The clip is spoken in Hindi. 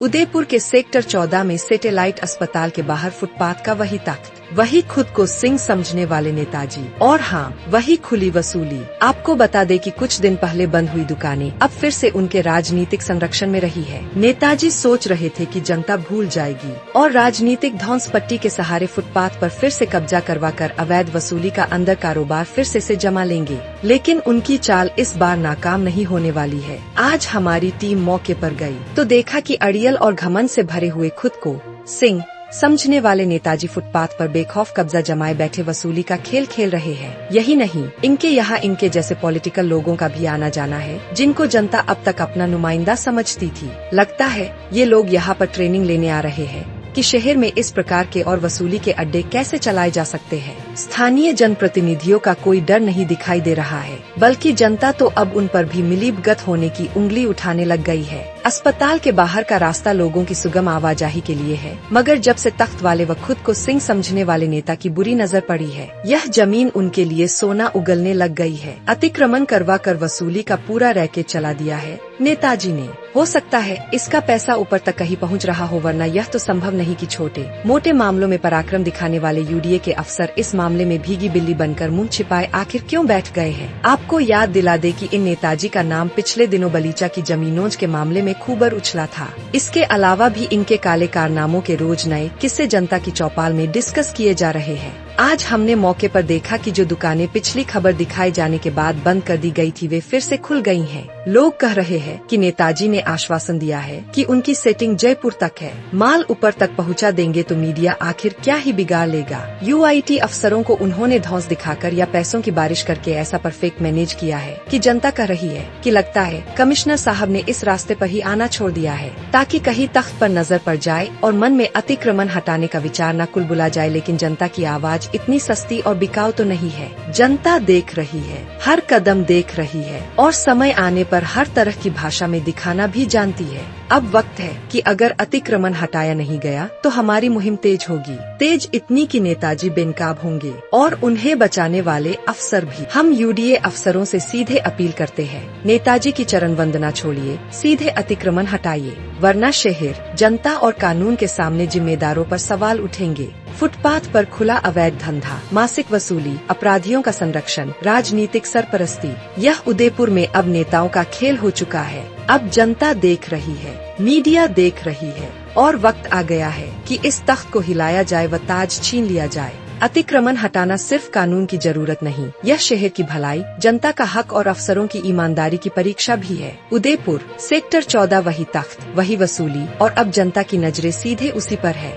उदयपुर के सेक्टर 14 में सैटेलाइट अस्पताल के बाहर फुटपाथ का वही तख्त, वही खुद को सिंह समझने वाले नेताजी, और हाँ, वही खुली वसूली। आपको बता दे कि कुछ दिन पहले बंद हुई दुकानें अब फिर से उनके राजनीतिक संरक्षण में रही है। नेताजी सोच रहे थे कि जनता भूल जाएगी और राजनीतिक धौंस पट्टी के सहारे फुटपाथ पर फिर से कब्जा करवाकर अवैध वसूली का अंदर कारोबार फिर से जमा लेंगे, लेकिन उनकी चाल इस बार नाकाम नहीं होने वाली है। आज हमारी टीम मौके पर गई तो देखा कि अड़ियल और घमंड से भरे हुए खुद को सिंह समझने वाले नेताजी फुटपाथ पर बेखौफ कब्जा जमाए बैठे वसूली का खेल खेल रहे हैं। यही नहीं, इनके यहाँ इनके जैसे पॉलिटिकल लोगों का भी आना जाना है, जिनको जनता अब तक अपना नुमाइंदा समझती थी। लगता है ये लोग यहाँ पर ट्रेनिंग लेने आ रहे हैं कि शहर में इस प्रकार के और वसूली के अड्डे कैसे चलाए जा सकते हैं। स्थानीय जनप्रतिनिधियों का कोई डर नहीं दिखाई दे रहा है, बल्कि जनता तो अब उन पर भी मिलीभगत होने की उंगली उठाने लग गई है। अस्पताल के बाहर का रास्ता लोगों की सुगम आवाजाही के लिए है, मगर जब से तख्त वाले व खुद को सिंह समझने वाले नेता की बुरी नजर पड़ी है, यह जमीन उनके लिए सोना उगलने लग गई है। अतिक्रमण करवा कर वसूली का पूरा रैकेट चला दिया है नेताजी ने। हो सकता है इसका पैसा ऊपर तक कहीं पहुंच रहा हो, वरना यह तो संभव नहीं कि छोटे मोटे मामलों में पराक्रम दिखाने वाले यूडीए के अफसर इस मामले में भीगी बिल्ली बनकर मुंह छिपाए आखिर क्यों बैठ गए हैं। आपको याद दिला दे कि इन नेताजी का नाम पिछले दिनों बलीचा की जमीनों के मामले में खूबर उछला था। इसके अलावा भी इनके काले कारनामों के रोज नए किस्से जनता की चौपाल में डिस्कस किए जा रहे हैं। आज हमने मौके पर देखा कि जो दुकानें पिछली खबर दिखाए जाने के बाद बंद कर दी गई थी, वे फिर से खुल गई हैं। लोग कह रहे हैं कि नेताजी ने आश्वासन दिया है कि उनकी सेटिंग जयपुर तक है, माल ऊपर तक पहुंचा देंगे तो मीडिया आखिर क्या ही बिगाड़ लेगा। यूआईटी अफसरों को उन्होंने धौंस दिखाकर या पैसों की बारिश करके ऐसा परफेक्ट मैनेज किया है कि जनता कह रही है कि लगता है कमिश्नर साहब ने इस रास्ते पर ही आना छोड़ दिया है, ताकि कहीं तख्त पर नजर पड़ जाए और मन में अतिक्रमण हटाने का विचार न कुलबुला जाए। लेकिन जनता की आवाज इतनी सस्ती और बिकाऊ तो नहीं है। जनता देख रही है, हर कदम देख रही है और समय आने पर हर तरह की भाषा में दिखाना भी जानती है। अब वक्त है कि अगर अतिक्रमण हटाया नहीं गया तो हमारी मुहिम तेज होगी, तेज इतनी कि नेताजी बेनकाब होंगे और उन्हें बचाने वाले अफसर भी। हम यूडीए अफसरों से सीधे अपील करते हैं, नेताजी की चरण वंदना छोड़िए, सीधे अतिक्रमण हटाइए, वरना शहर, जनता और कानून के सामने जिम्मेदारों पर सवाल उठेंगे। फुटपाथ पर खुला अवैध धंधा, मासिक वसूली, अपराधियों का संरक्षण, राजनीतिक सरपरस्ती, यह उदयपुर में अब नेताओं का खेल हो चुका है। अब जनता देख रही है, मीडिया देख रही है और वक्त आ गया है कि इस तख्त को हिलाया जाए व ताज छीन लिया जाए। अतिक्रमण हटाना सिर्फ कानून की जरूरत नहीं, यह शहर की भलाई, जनता का हक और अफसरों की ईमानदारी की परीक्षा भी है। उदयपुर सेक्टर 14 वही तख्त, वही वसूली और अब जनता की नजरें सीधे उसी पर है।